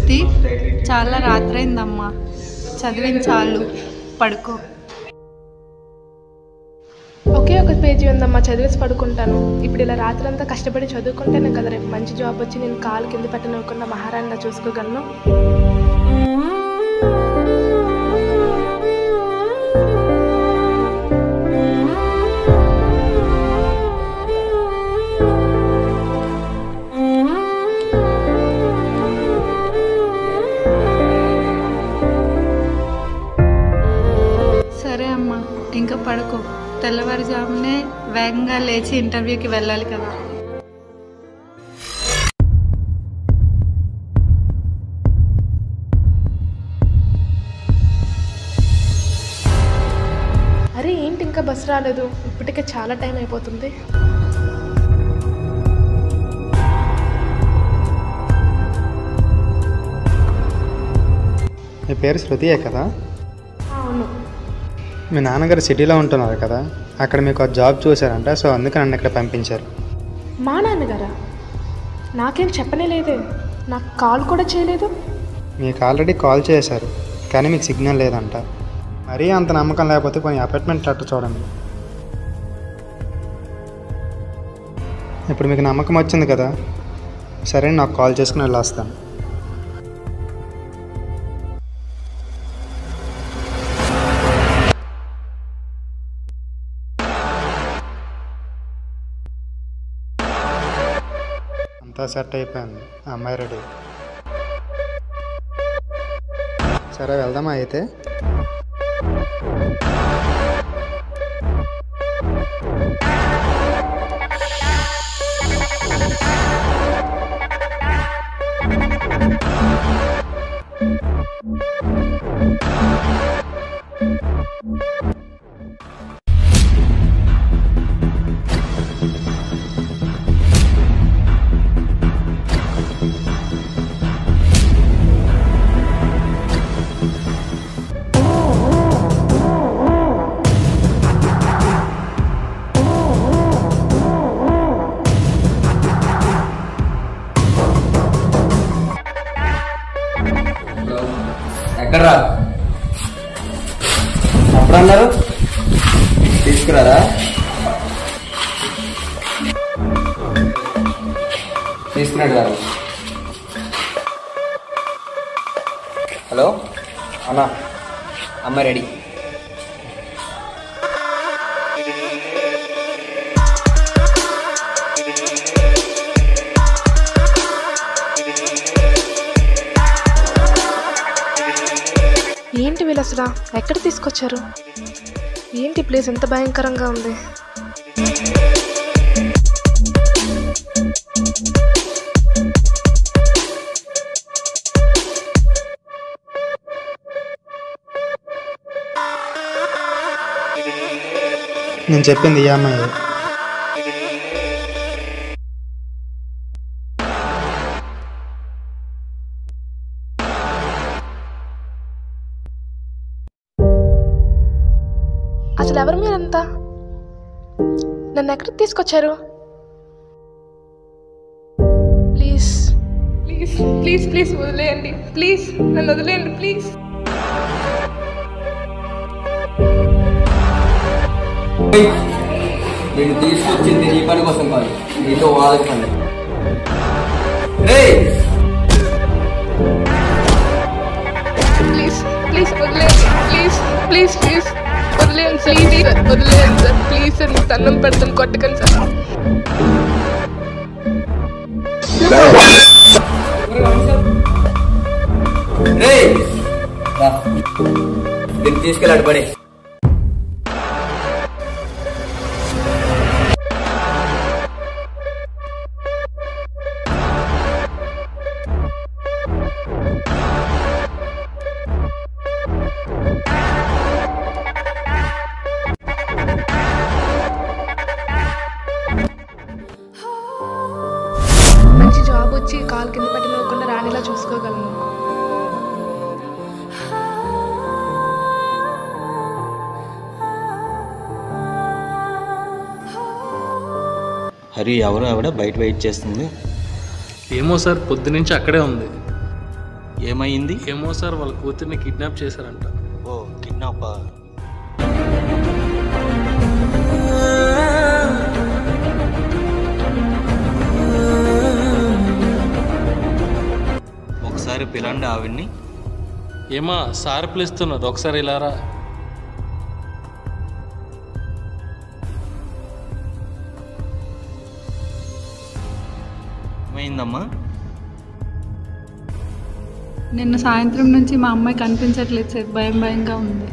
శృతి, చాలా రాత్రైందమ్మా, చదివించాలు, పడుకో. ఒకే ఒక పేజీ ఉందమ్మా, చదివేసి పడుకుంటాను. ఇప్పుడు ఇలా రాత్రంతా కష్టపడి చదువుకుంటేనే కదా రేపు మంచి జాబ్ వచ్చి నేను కాలు కింద పెట్టనివ్వకుండా మహారాణిలా చూసుకోగలను. సరే అమ్మా, ఇంకా పడుకో. తెల్లవారుజామునే వేగంగా లేచి ఇంటర్వ్యూకి వెళ్ళాలి కదా. అరే ఏంటి ఇంకా బస్సు రాలేదు? ఇప్పటికే చాలా టైం అయిపోతుంది. మీ పేరు శృతియే కదా? అవును. మీ నాన్నగారు సిటీలో ఉంటున్నారు కదా, అక్కడ మీకు ఆ జాబ్ చూశారంట, సో అందుకే నన్ను ఇక్కడ పంపించారు. మా నాన్నగారా? నాకేం చెప్పనే లేదే, నాకు కాల్ కూడా చేయలేదు. మీకు ఆల్రెడీ కాల్ చేశారు, కానీ మీకు సిగ్నల్ లేదంట. మరీ అంత నమ్మకం లేకపోతే కొన్ని అపార్ట్మెంట్ లెటర్ చూడండి. ఇప్పుడు మీకు నమ్మకం వచ్చింది కదా, సరే నాకు కాల్ చేసుకుని వెళ్ళొస్తాను. అంతా సెట్ అయిపోయింది, ఆ అమ్మాయి రెడీ. సరే వెళ్దామా అయితే? ఎక్కడ్రా? అప్పుడు అన్నారు తీసుకురారా? తీసుకున్నాడు గారు. హలో అన్నా, అమ్మాయి రెడీ. ఏంటి వీళ్ళు అసలు ఎక్కడ తీసుకొచ్చారు? ఏంటి ప్లేస్ ఎంత భయంకరంగా ఉంది? నేను చెప్పింది ఈ అమ్మాయి. అసలు ఎవరు మీరంతా? నన్ను ఎక్కడికి తీసుకొచ్చారు? ప్లీజ్ ప్లీజ్ ప్లీజ్ ప్లీజ్ వదిలేయండి, ప్లీజ్ నన్ను వదిలేయండి, ప్లీజ్. నేను తీసుకొచ్చింది నీ పని కోసం కాదు, నీతో వాళ్ళ పని. ప్లీజ్ ప్లీజ్ వదిలేయండి, ప్లీజ్ ప్లీజ్ ప్లీజ్ వదిలేయండి, ప్లీజ్ వదిలేయండి సార్, ప్లీజ్ సార్, మీకు దండం పెడతాను, కొట్టకండి సార్. దీన్ని తీసుకెళ్ళాడు పడే. మంచి జాబ్ వచ్చి కాలు కింద పెట్టనివ్వకుండా రాణిలా చూసుకోగలను. హరి ఎవరు ఆవిడ బయట వెయిట్ చేస్తుంది? ఏమో సార్, పొద్దునుంచి అక్కడే ఉంది. ఏమైంది? ఏమో సార్, వాళ్ళ కూతుర్ని కిడ్నాప్ చేశారంట. ఓ కిడ్నాపా? ఒకసారి పిలండి ఆవిడ్ని. ఏమా సార్ పిలుస్తున్నారు, ఒకసారి ఇలా రా. ఏమైందమ్మా? నిన్న సాయంత్రం నుంచి మా అమ్మాయి కనిపించట్లేదు సార్, భయం భయంగా ఉంది.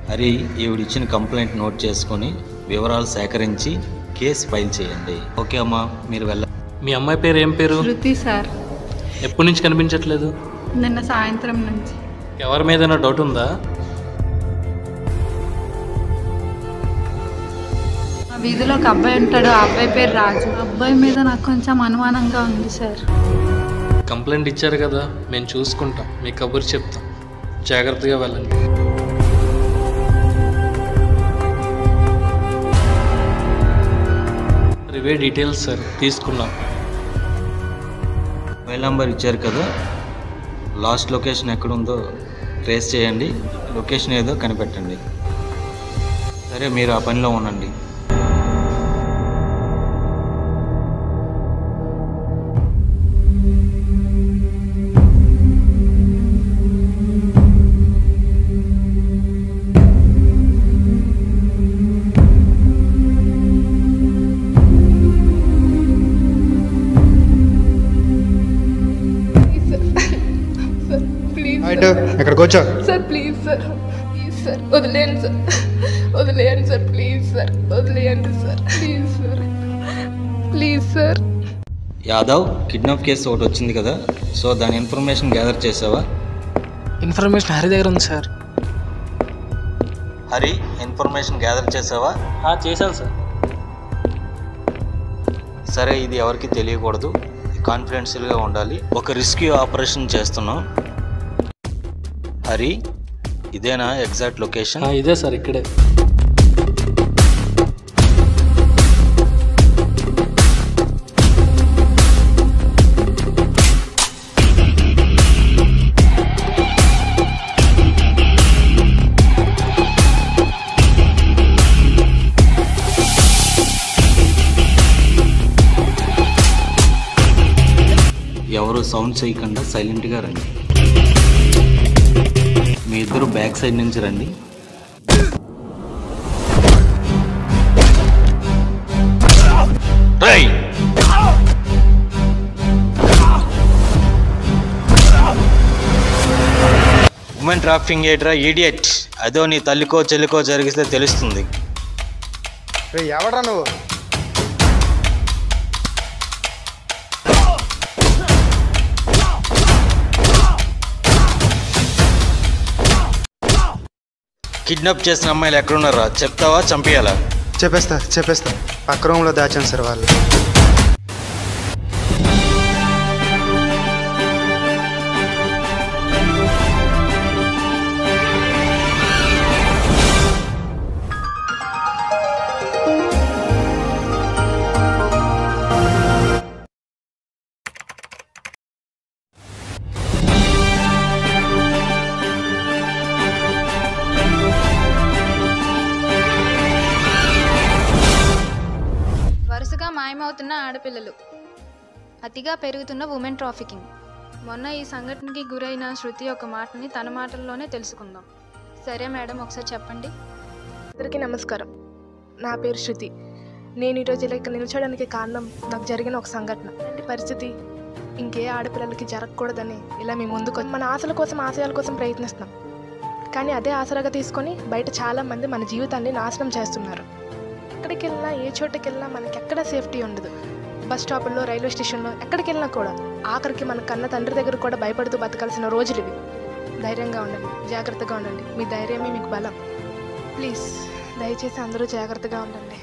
హరి, ఈవిడిచ్చిన కంప్లైంట్ నోట్ చేసుకొని వివరాలు సేకరించి కేసు ఫైల్ చేయండి. ఓకే అమ్మా, మీరు మీ అమ్మాయి పేరు ఏం పేరు? శృతి సార్. ఎప్పటి నుంచి కనిపించట్లేదు? నిన్న సాయంత్రం నుంచి. ఎవరి మీద డౌట్ ఉందా? మా వీధిలో ఒక అబ్బాయి ఉంటాడు, ఆ అబ్బాయి పేరు రాజు. ఆ అబ్బాయి మీద నాకు కొంచెం అనుమానంగా ఉంది సార్. కంప్లైంట్ ఇచ్చారు కదా, మేము చూసుకుంటాం, మీ కబురు చెప్తాం, జాగ్రత్తగా వెళ్ళండి. ఇవే డీటెయిల్స్ సార్, తీసుకున్నాం. మొబైల్ నెంబర్ ఇచ్చారు కదా, లాస్ట్ లొకేషన్ ఎక్కడుందో ట్రేస్ చేయండి, లొకేషన్ ఏదో కనిపెట్టండి. సరే, మీరు ఆ పనిలో ఉండండి. ఇక్కడ కూర్చో. Sir please sir, please sir, వదిలేయండి సార్, వదిలేయండి సార్, ప్లీజ్ సార్, వదిలేయండి sir, please sir, please sir. Yadav, kidnap case ఒకటి వచ్చింది కదా, సో దాని ఇన్ఫర్మేషన్ గ్యాదర్ చేసావా? ఇన్ఫర్మేషన్ హరి దగ్గర ఉంది సార్. హరి, ఇన్ఫర్మేషన్ గ్యాదర్ చేసావా? చేశాను సార్. సరే, ఇది ఎవరికి తెలియకూడదు, కాన్ఫిడెన్షియల్గా ఉండాలి. ఒక రెస్క్యూ ఆపరేషన్ చేస్తున్నాం. హరి, ఇదేనా ఎగ్జాక్ట్ లొకేషన్? ఇదే సార్, ఇక్కడే. ఎవరు సౌండ్ చేయకుండా సైలెంట్గా రండి. మీ ఇద్దరు బ్యాక్ సైడ్ నుంచి రండి. ఉమెన్ ట్రాఫికింగ్ ఏట్రా ఈడియట్, అదో నీ తల్లికో చెల్లికో జరిగితే తెలుస్తుంది. ఎవడ్రా నువ్వు? కిడ్నాప్ చేసిన అమ్మాయిలు ఎక్కడున్నారా చెప్తావా, చంపేయాలా? చెప్పేస్తా. పక్క రూమ్లో దాచాను సార్ వాళ్ళు. వరుసగా మాయమవుతున్న ఆడపిల్లలు, అతిగా పెరుగుతున్న ఉమెన్ ట్రాఫికింగ్. మొన్న ఈ సంఘటనకి గురైన శృతి ఒక మాటని తన మాటల్లోనే తెలుసుకుందాం. సరే మేడం, ఒకసారి చెప్పండి. అందరికీ నమస్కారం. నా పేరు శృతి. నేను ఈరోజు ఇలా ఇక్కడ నిల్చోడానికి కారణం నాకు జరిగిన ఒక సంఘటన. ఈ పరిస్థితి ఇంకే ఆడపిల్లలకి జరగకూడదని ఇలా మీ ముందుకు మన ఆశల కోసం, ఆశయాల కోసం ప్రయత్నిస్తున్నాం. కానీ అదే ఆసరాగా తీసుకొని బయట చాలామంది మన జీవితాన్ని నాశనం చేస్తున్నారు. ఎక్కడికి వెళ్ళినా, ఏ చోటుకి వెళ్ళినా మనకి ఎక్కడ సేఫ్టీ ఉండదు. బస్ స్టాపుల్లో, రైల్వే స్టేషన్లో, ఎక్కడికి వెళ్ళినా కూడా ఆఖరికి మన కన్న తండ్రి దగ్గర కూడా భయపడుతూ బతకాల్సిన రోజులు ఇవి. ధైర్యంగా ఉండండి, జాగ్రత్తగా ఉండండి. మీ ధైర్యమే మీకు బలం. ప్లీజ్ దయచేసి అందరూ జాగ్రత్తగా ఉండండి.